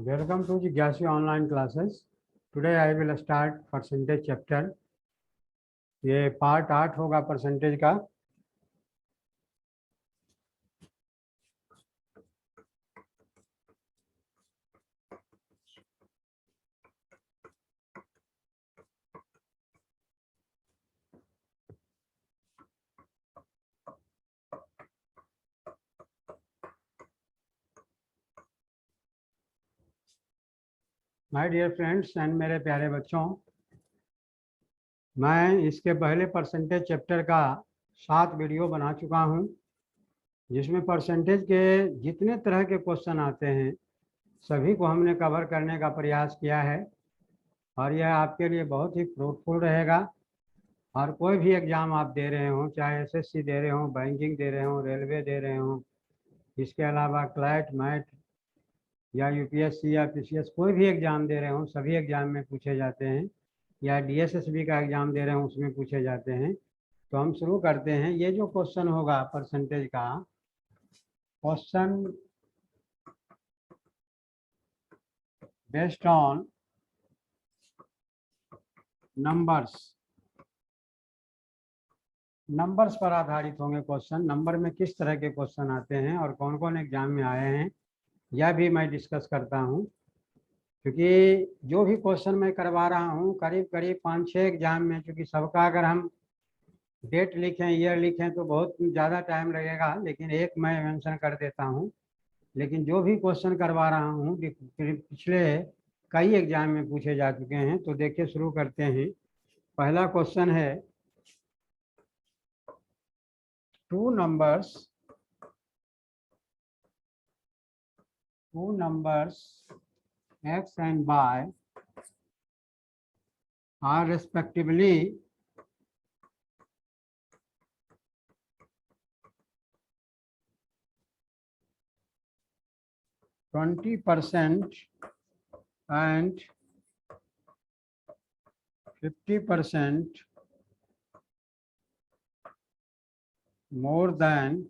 Welcome to Jigyasi online classes. Today I will start percentage chapter. ये part 8 होगा percentage का। My dear friends and मेरे प्यारे बच्चों, मैं इसके पहले परसेंटेज चैप्टर का 7 वीडियो बना चुका हूं, जिसमें परसेंटेज के जितने तरह के क्वेश्चन आते हैं सभी को हमने कवर करने का प्रयास किया है और यह आपके लिए बहुत ही फ्रूटफुल रहेगा। और कोई भी एग्ज़ाम आप दे रहे हो, चाहे एसएससी दे रहे हो, बैंकिंग दे रहे हो, रेलवे दे रहे हो, इसके अलावा क्लैट मैट या यूपीएससी या पीसीएस कोई भी एग्ज़ाम दे रहे हो, सभी एग्ज़ाम में पूछे जाते हैं, या डीएसएसबी का एग्ज़ाम दे रहे हो उसमें पूछे जाते हैं। तो हम शुरू करते हैं। ये जो क्वेश्चन होगा परसेंटेज का, क्वेश्चन बेस्ड ऑन नंबर्स पर आधारित होंगे क्वेश्चन। नंबर में किस तरह के क्वेश्चन आते हैं और कौन कौन एग्जाम में आए हैं यह भी मैं डिस्कस करता हूं, क्योंकि जो भी क्वेश्चन मैं करवा रहा हूं करीब करीब 5-6 एग्जाम में, क्योंकि सबका अगर हम डेट लिखें, ईयर लिखें तो बहुत ज़्यादा टाइम लगेगा, लेकिन एक मैं मेंशन कर देता हूं। लेकिन जो भी क्वेश्चन करवा रहा हूं पिछले कई एग्जाम में पूछे जा चुके हैं। तो देखिए शुरू करते हैं। पहला क्वेश्चन है, two numbers x and y are respectively 20% and 50% more than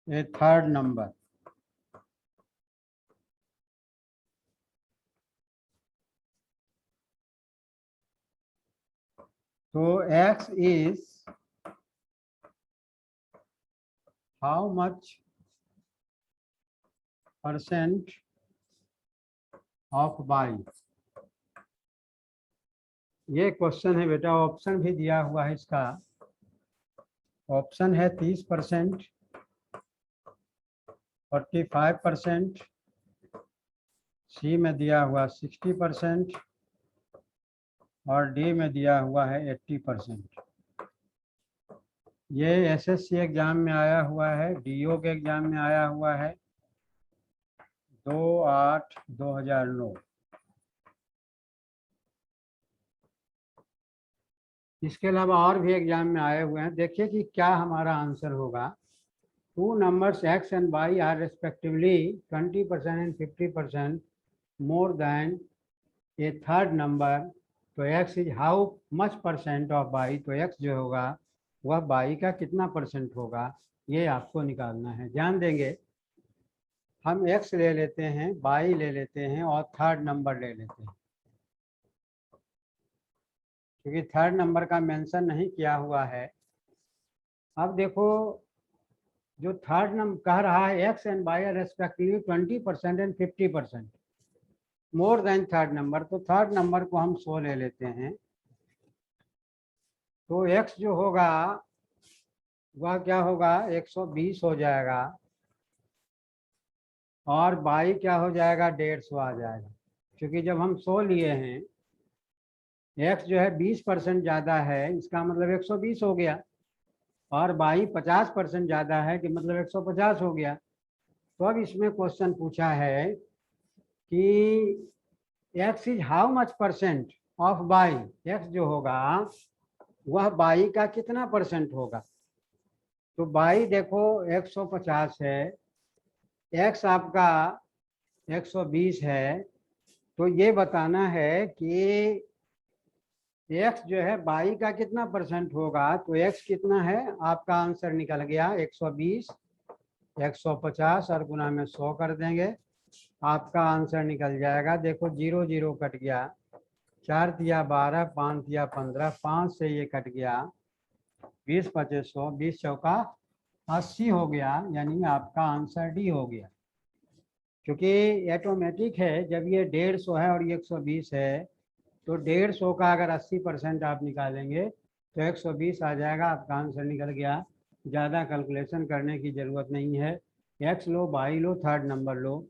a third number. So x is how much percent of y? ये क्वेश्चन है बेटा। ऑप्शन भी दिया हुआ है इसका। ऑप्शन है 30%, 45%, सी में दिया हुआ 60% और डी में दिया हुआ है 80%। ये एसएससी एग्जाम में आया हुआ है, डीओ के एग्जाम में आया हुआ है 2/8/2009। इसके अलावा और भी एग्जाम में आए हुए हैं। देखिए कि क्या हमारा आंसर होगा। Two numbers X and Y are respectively 20% and 50% more than a third number. तो X is how much percent of Y. तो एक्स जो होगा वह वाई का कितना परसेंट होगा, ये आपको निकालना है। ध्यान देंगे, हम एक्स ले लेते हैं, वाई ले लेते हैं और थर्ड नंबर ले लेते हैं, क्योंकि थर्ड नंबर का मेंशन नहीं किया हुआ है। अब देखो, जो थर्ड नंबर कह रहा है X and Y are respectively 20% and 50% more than third number, तो थर्ड नंबर को हम 100 ले लेते हैं। तो एक्स जो होगा वह क्या होगा, 120 हो जाएगा और वाई क्या हो जाएगा, 150 आ जाएगा। क्योंकि जब हम 100 लिए हैं, एक्स जो है 20% ज़्यादा है, इसका मतलब 120 हो गया, और वाई 50% ज़्यादा है कि मतलब 150 हो गया। तो अब इसमें क्वेश्चन पूछा है कि X is how much percent of Y. X जो होगा वह वाई का कितना परसेंट होगा। तो वाई देखो 150 है, एक्स आपका 120 है, तो ये बताना है कि एक्स जो है वाई का कितना परसेंट होगा। तो एक्स कितना है, आपका आंसर निकल गया 120 150 और गुना में 100 कर देंगे, आपका आंसर निकल जाएगा। देखो 0 0 कट गया, 4 दिया 12, 5 दिया 15, 5 से ये कट गया, 20 पचे 100, 20 चौका 80 हो गया, यानी आपका आंसर डी हो गया। क्योंकि ऑटोमेटिक है, जब ये 150 है और ये 120 है, तो 150 का अगर 80% आप निकालेंगे तो 120 आ जाएगा, आपका आंसर निकल गया। ज़्यादा कैलकुलेशन करने की ज़रूरत नहीं है। एक्स लो, वाई लो, थर्ड नंबर लो,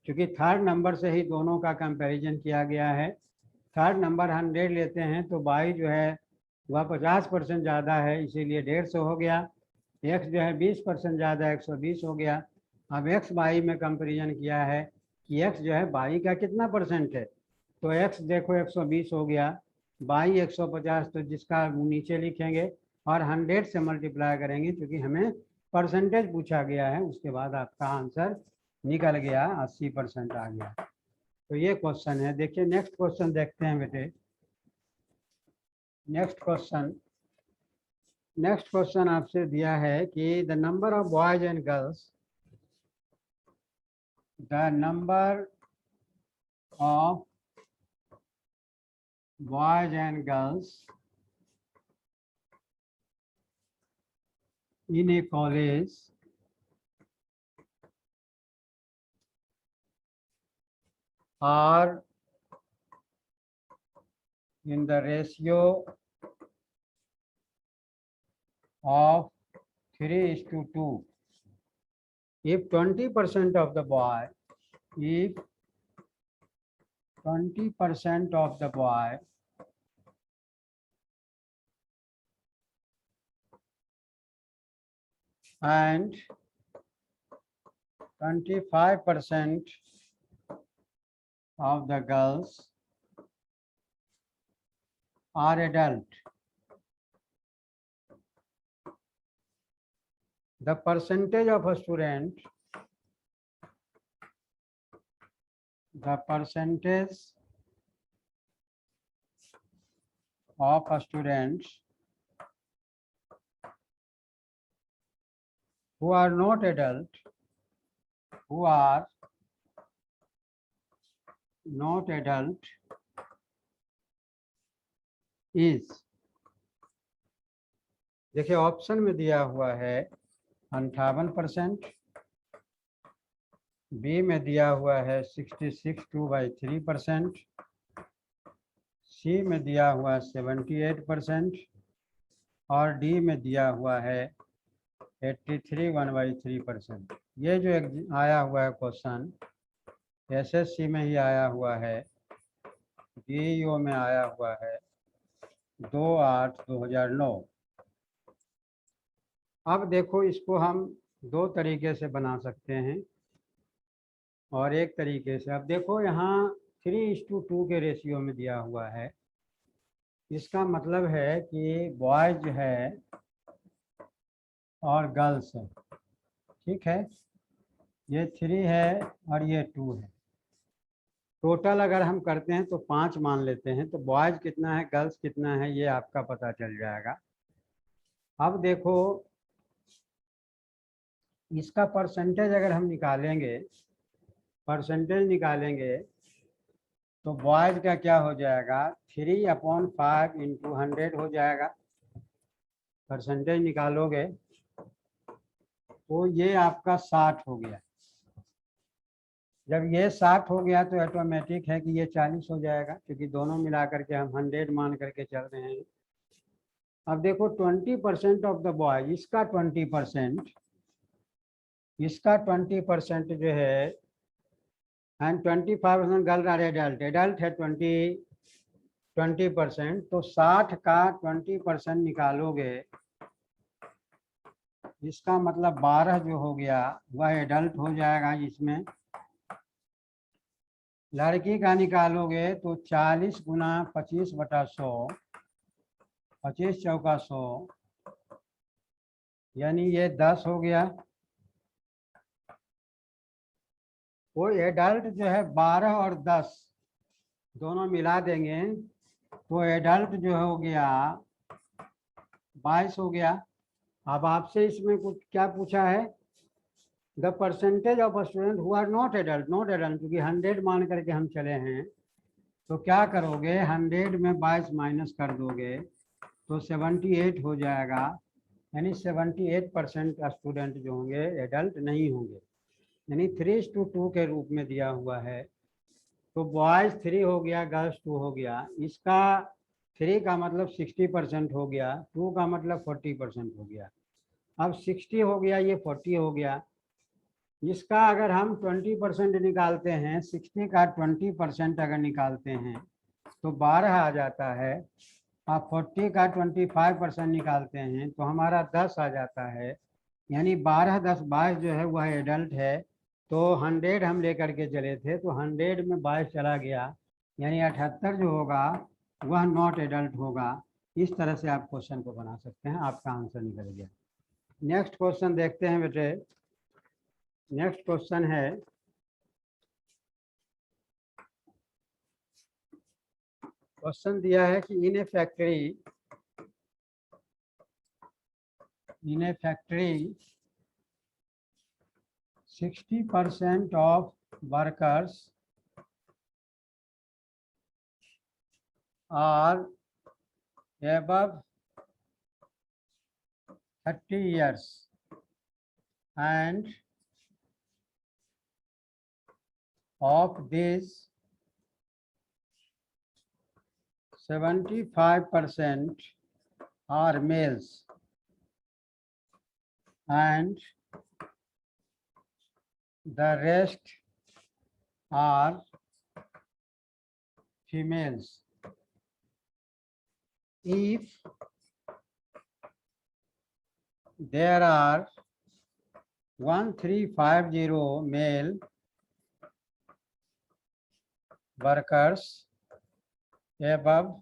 क्योंकि थर्ड नंबर से ही दोनों का कंपैरिजन किया गया है। थर्ड नंबर 100 लेते हैं तो वाई जो है वह 50% ज़्यादा है, इसीलिए 150 हो गया। एक्स जो है 20% ज़्यादा, 120 हो गया। अब एक्स वाई में कंपेरिजन किया है कि एक्स जो है वाई का कितना परसेंट है, तो एक्स देखो 120 हो गया, वाई 150, तो जिसका नीचे लिखेंगे और 100 से मल्टीप्लाई करेंगे, क्योंकि हमें परसेंटेज पूछा गया है। उसके बाद आपका आंसर निकल गया, 80% आ गया। तो ये क्वेश्चन है। देखिए नेक्स्ट क्वेश्चन देखते हैं बेटे। नेक्स्ट क्वेश्चन आपसे दिया है कि the number of boys and girls, the number of boys and girls in a college are in the ratio of 3:2. If 20% of the boy, if 20% of the boy and 25% of the girls are adult, the percentage of a student, the percentage of a student who are not adult, who are not adult is, देखिए option में दिया हुआ है 58%, B में दिया हुआ है 66/3%, सी में दिया हुआ 78% और डी में दिया हुआ है 83/1/3%। ये जो आया हुआ है क्वेश्चन एसएससी में ही आया हुआ है, डीईओ में आया हुआ है 2/8/2009। अब देखो इसको हम दो तरीके से बना सकते हैं और एक तरीके से। अब देखो यहाँ 3:2 के रेशियो में दिया हुआ है, इसका मतलब है कि बॉयज है और गर्ल्स है, ठीक है। ये 3 है और ये 2 है। टोटल अगर हम करते हैं तो 5 मान लेते हैं, तो बॉयज कितना है गर्ल्स कितना है ये आपका पता चल जाएगा। अब देखो इसका परसेंटेज अगर हम निकालेंगे, तो बॉयज का क्या हो जाएगा, 3/5 × 100 हो जाएगा। परसेंटेज निकालोगे तो ये आपका 60 हो गया। जब ये 60 हो गया तो ऑटोमेटिक है कि ये 40 हो जाएगा, क्योंकि दोनों मिला करके हम 100 मान करके चल रहे हैं। अब देखो 20% ऑफ द बॉय, इसका 20% जो है, एंड 25% गर्ल आर एडल्ट है 20%, तो 60 का 20% निकालोगे, इसका मतलब 12 जो हो गया वह एडल्ट हो जाएगा। इसमें लड़की का निकालोगे तो 40 × 25/100, 25 चौका 100, यानी ये 10 हो गया। वो एडल्ट जो है 12 और 10 दोनों मिला देंगे तो एडल्ट जो हो गया 22 हो गया। अब आपसे इसमें कुछ क्या पूछा है, the percentage of student who are not adult, क्योंकि 100 मान करके हम चले हैं, तो क्या करोगे 100 में 22 माइनस कर दोगे तो 78 हो जाएगा, यानी 78% स्टूडेंट जो होंगे एडल्ट नहीं होंगे, यानी 3:2 के रूप में दिया हुआ है। तो बॉयज 3 हो गया, गर्ल्स 2 हो गया। इसका 3 का मतलब 60% हो गया, 2 का मतलब 40% हो गया। अब 60 हो गया, ये 40 हो गया। इसका अगर हम 20% निकालते हैं, 60 का 20% अगर निकालते हैं तो 12 आ जाता है। आप 40 का 25% निकालते हैं तो हमारा 10 आ जाता है, यानी 12 10 22 जो है वह एडल्ट है। तो 100 हम लेकर के चले थे, तो 100 में 22 चला गया, यानी 78 जो होगा वह नॉट एडल्ट होगा। इस तरह से आप क्वेश्चन को बना सकते हैं, आपका आंसर निकल गया। नेक्स्ट क्वेश्चन देखते हैं बेटे। नेक्स्ट क्वेश्चन है, क्वेश्चन दिया है कि इन a factory 60% of workers are above 30 years and of these 75% are males and the rest are females. If there are 1350 male workers above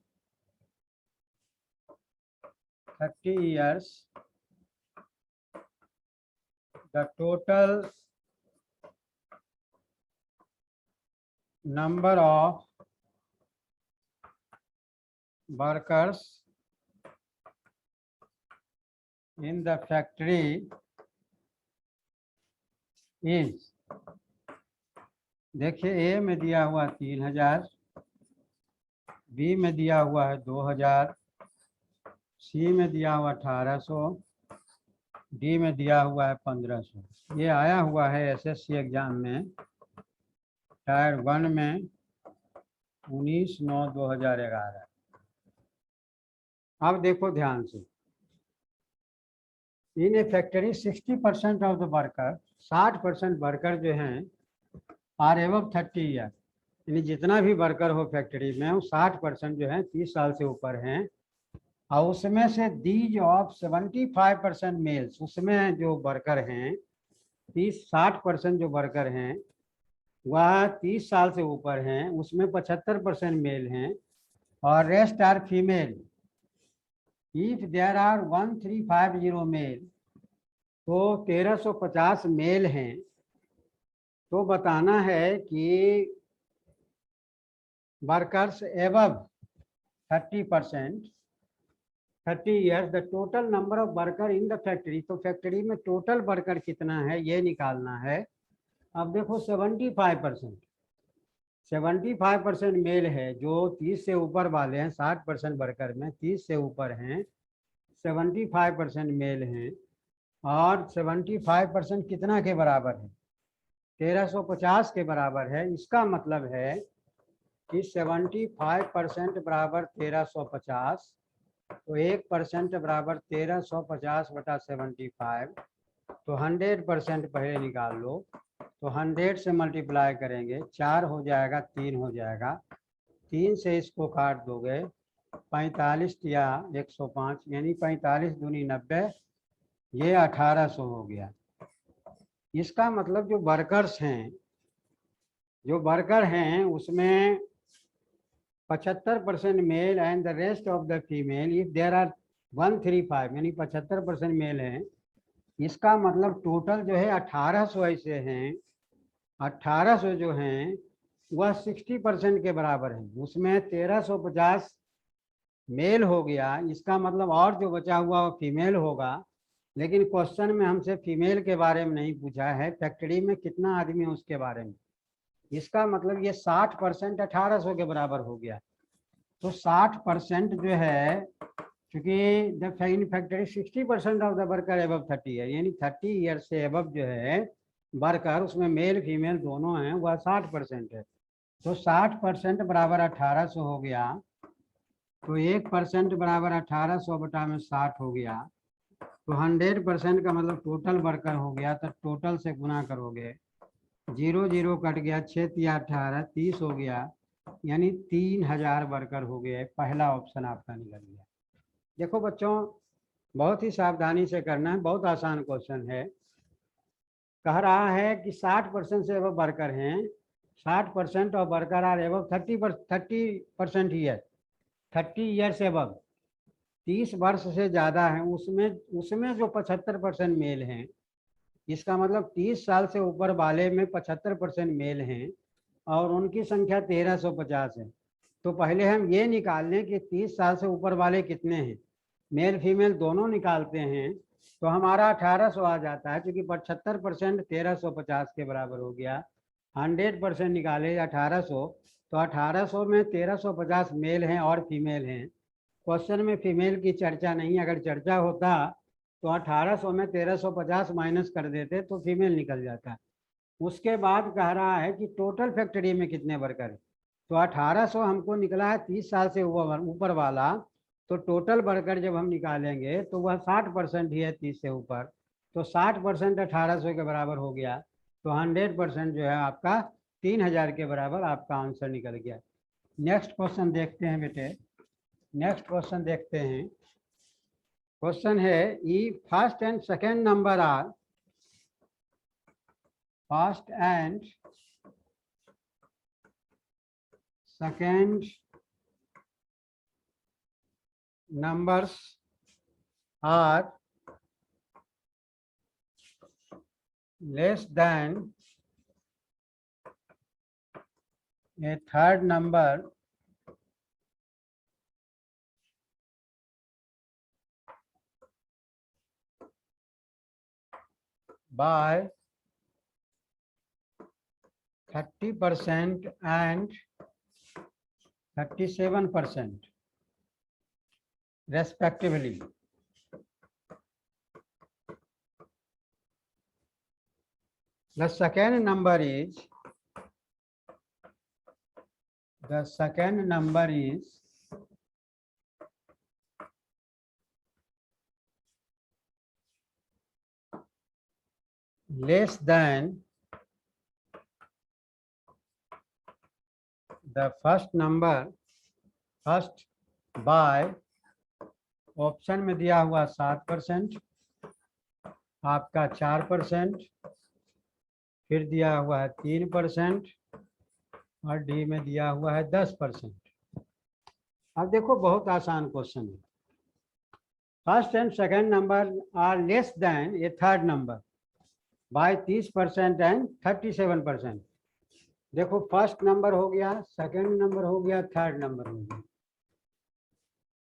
30 years, the total number of workers in the factory is, देखिए ए में दिया हुआ 3000, B में दिया हुआ है 2000, सी में दिया हुआ 1800, डी में दिया हुआ है 1500। ये आया हुआ है एसएससी एग्जाम में टायर 1 में 19/9/2011। अब देखो ध्यान से, in a factory 60% of the worker, 60% worker जो हैं आर एबव 30 ईयर, यानी जितना भी वर्कर हो फैक्ट्री में वो 60% जो है 30 साल से ऊपर हैं। और उसमें से दीज ऑफ 75% मेल्स, उसमें जो वर्कर हैं 60% जो वर्कर हैं वह 30 साल से ऊपर हैं, उसमें 75% मेल हैं और rest are female. If there are 1350 male, तो 1350 मेल हैं, तो बताना है कि workers above 30% 30 years, the total number of worker in the factory, तो फैक्ट्री में टोटल वर्कर कितना है ये निकालना है। अब देखो 75% मेल है, जो 30 से ऊपर वाले हैं, 60% वर्कर में 30 से ऊपर हैं, 75% मेल हैं और 75% कितना के बराबर है, 1350 के बराबर है। इसका मतलब है कि 75% बराबर 1350, तो 1% बराबर 1350/75, तो 100% पहले निकाल लो। तो 100 से मल्टीप्लाई करेंगे, 4 हो जाएगा, 3 हो जाएगा, 3 से इसको काट दोगे 45 या 105, यानी 45 दूनी 90, ये 1800 हो गया। इसका मतलब जो वर्कर्स हैं, जो वर्कर हैं उसमें 75% male and the rest of the female, if there are 135, यानी 75% मेल हैं। इसका मतलब टोटल जो है 1800 ऐसे हैं, 1800 जो हैं वह 60% के बराबर है। उसमें 1350 मेल हो गया, इसका मतलब और जो बचा हुआ वो फीमेल होगा, लेकिन क्वेश्चन में हमसे फीमेल के बारे में नहीं पूछा है, फैक्ट्री में कितना आदमी है उसके बारे में। इसका मतलब ये 60% 1800 के बराबर हो गया। तो 60% जो है, क्योंकि जब in factory 60% of the worker above 30 है, यानी 30 ईयर से एबव जो है वर्कर, उसमें मेल फीमेल दोनों हैं, वह 60% है। तो 60% बराबर 1800 हो गया। तो 1% बराबर 1800 बटा में 60 हो गया। तो 100% का मतलब टोटल वर्कर हो गया। तो टोटल से गुना करोगे, 0 0 कट गया, 6 3 18 30 हो गया, यानी 3000 वर्कर हो गए। पहला ऑप्शन आपका निकल गया। देखो बच्चों, बहुत ही सावधानी से करना है, बहुत आसान क्वेश्चन है। कह रहा है कि 60% से एबव वर्कर हैं, 60% of worker are above 30% year, 30 year से एबव, 30 वर्ष से ज़्यादा है। उसमें जो 75% मेल हैं, इसका मतलब 30 साल से ऊपर वाले में 75% मेल हैं और उनकी संख्या 1350 है। तो पहले हम ये निकाल लें कि 30 साल से ऊपर वाले कितने हैं, मेल फीमेल दोनों निकालते हैं। तो हमारा 1800 आ जाता है, क्योंकि 75% 1350 के बराबर हो गया। 100% निकाले 1800, तो 1800 में 1350 मेल हैं और फीमेल हैं। क्वेश्चन में फीमेल की चर्चा नहीं, अगर चर्चा होता तो 1800 में 1350 माइनस कर देते तो फीमेल निकल जाता। उसके बाद कह रहा है कि टोटल फैक्ट्री में कितने वर्कर है। तो 1800 हमको निकला है 30 साल से ऊपर वाला। तो टोटल वर्कर जब हम निकालेंगे तो वह 60% ही है 30 से ऊपर। तो 60% 1800 के बराबर हो गया। तो 100% जो है आपका 3000 के बराबर आपका आंसर निकल गया। नेक्स्ट क्वेश्चन देखते हैं बेटे, नेक्स्ट क्वेश्चन देखते हैं। क्वेश्चन है, ई first and second number are, first and second numbers are less than a third number by 30% and 37% respectively. The second number is less than the first number, first by, option में दिया हुआ 7%, आपका 4%, फिर दिया हुआ है 3% और डी में दिया हुआ है 10%। अब देखो बहुत आसान क्वेश्चन है। First and second number are less than a third number by 30% and 37%। देखो फर्स्ट नंबर हो गया, सेकेंड नंबर हो गया, थर्ड नंबर हो गया।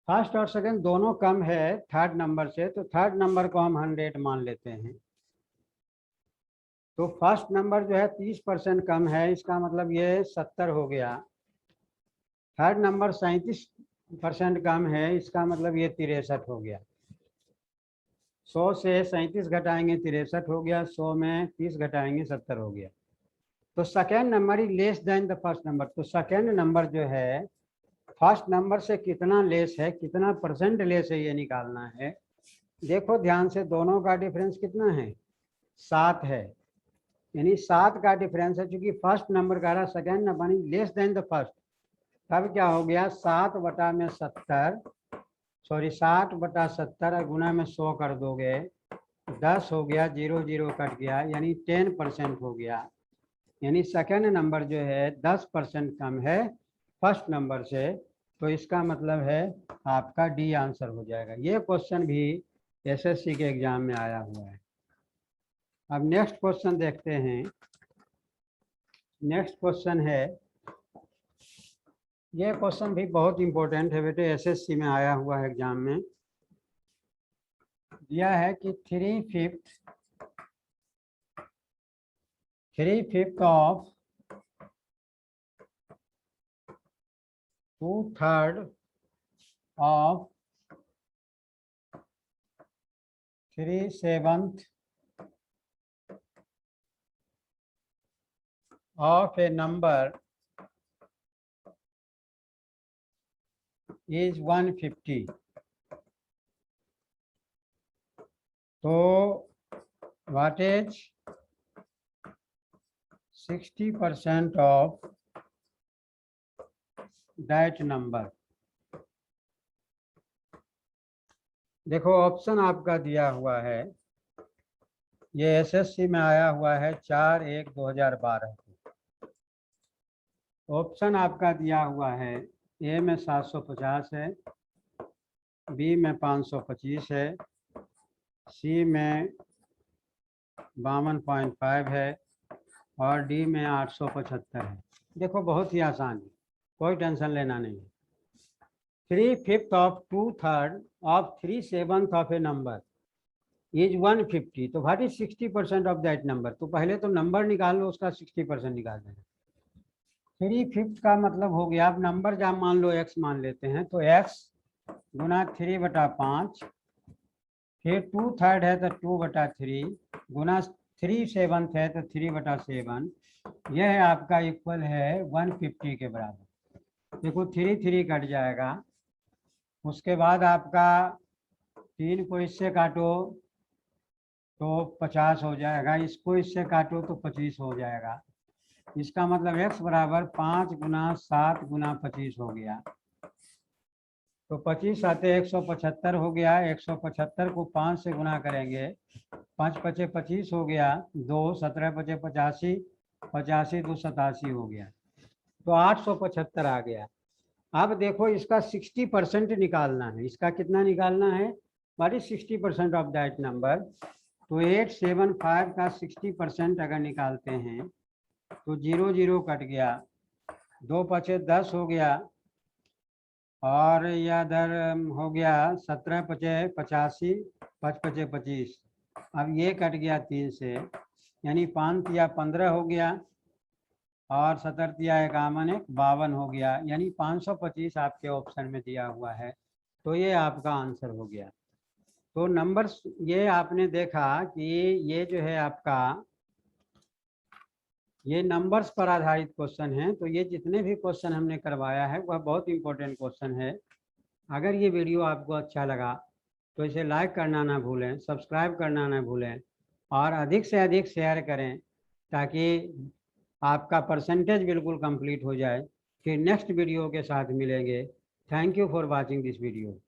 फर्स्ट और सेकेंड दोनों कम है थर्ड नंबर से, तो थर्ड नंबर को हम 100 मान लेते हैं। तो फर्स्ट नंबर जो है 30% कम है, इसका मतलब ये 70 हो गया। थर्ड नंबर 37% कम है, इसका मतलब ये 63 हो गया। 100 से 37 घटाएंगे 63 हो गया, 100 में 30 घटाएंगे 70 हो गया। तो second number he less than the first number. तो सेकेंड नंबर जो है फर्स्ट नंबर से कितना लेस है, कितना परसेंट लेस है, ये निकालना है। देखो ध्यान से, दोनों का डिफरेंस कितना है, 7 है, यानी 7 का डिफरेंस है। चूंकि फर्स्ट नंबर का रहा, second number less than the first, तब क्या हो गया 7 बटा में 70, सॉरी 60 बटा 70 गुना में 100 कर दोगे, 10 हो गया, 0 0 कट गया, यानी 10% हो गया। यानी सेकेंड नंबर जो है 10% कम है फर्स्ट नंबर से। तो इसका मतलब है आपका डी आंसर हो जाएगा। ये क्वेश्चन भी एसएससी के एग्जाम में आया हुआ है। अब नेक्स्ट क्वेश्चन देखते हैं। नेक्स्ट क्वेश्चन है, ये क्वेश्चन भी बहुत इंपॉर्टेंट है बेटे, एसएससी में आया हुआ है एग्जाम में। दिया है कि 3/5 of 2/3 of 3/7 of a number is 150. So what is 60% of that number? देखो ऑप्शन आपका दिया हुआ है, ये एसएससी में आया हुआ है 4/1/2012 को। ऑप्शन आपका दिया हुआ है, ए में 750 है, बी में 525 है, सी में 52.5 है और डी में 875 है। देखो बहुत ही आसान है, कोई टेंशन लेना नहीं है। 3/5 of 2/3 of 3/7 of a number is 150. तो what is 60% of that number? तो पहले तो नंबर निकाल लो, उसका 60% निकाल देना। 3/5 का मतलब हो गया, अब नंबर जहाँ मान लो x मान लेते हैं, तो x गुना 3/5, फिर 2/3 है तो 2/3 गुना 3/7 है तो 3/7, यह है आपका इक्वल है 150 के बराबर। देखो 3 कट जाएगा, उसके बाद आपका 3 को इससे काटो तो 50 हो जाएगा, इसको इससे काटो तो 25 हो जाएगा। इसका मतलब x बराबर 5 गुना 7 गुना 25 हो गया। तो 25 आते 175 हो गया। 175 को 5 से गुना करेंगे, 5 पचे 25 हो गया, 2 17 पचे 85, 85 2 87 हो गया, तो 875 आ गया। अब देखो इसका 60% निकालना है। इसका कितना निकालना है? What is 60% of that number? तो 875 का 60% अगर निकालते हैं तो 0 0 कट गया, 2 पचे 10 हो गया, और यह दर हो गया 17 पचे 85, 5 पचे 25। अब ये कट गया 3 से, यानी 5 तिया 15 हो गया और 17 तिया 51 52 हो गया, यानी 525 आपके ऑप्शन में दिया हुआ है। तो ये आपका आंसर हो गया। तो नंबर्स ये आपने देखा कि ये जो है आपका, ये नंबर्स पर आधारित क्वेश्चन है। तो ये जितने भी क्वेश्चन हमने करवाया है वह बहुत इंपॉर्टेंट क्वेश्चन है। अगर ये वीडियो आपको अच्छा लगा तो इसे लाइक करना ना भूलें, सब्सक्राइब करना ना भूलें और अधिक से अधिक शेयर करें, ताकि आपका परसेंटेज बिल्कुल कंप्लीट हो जाए। फिर नेक्स्ट वीडियो के साथ मिलेंगे। Thank you for watching this video.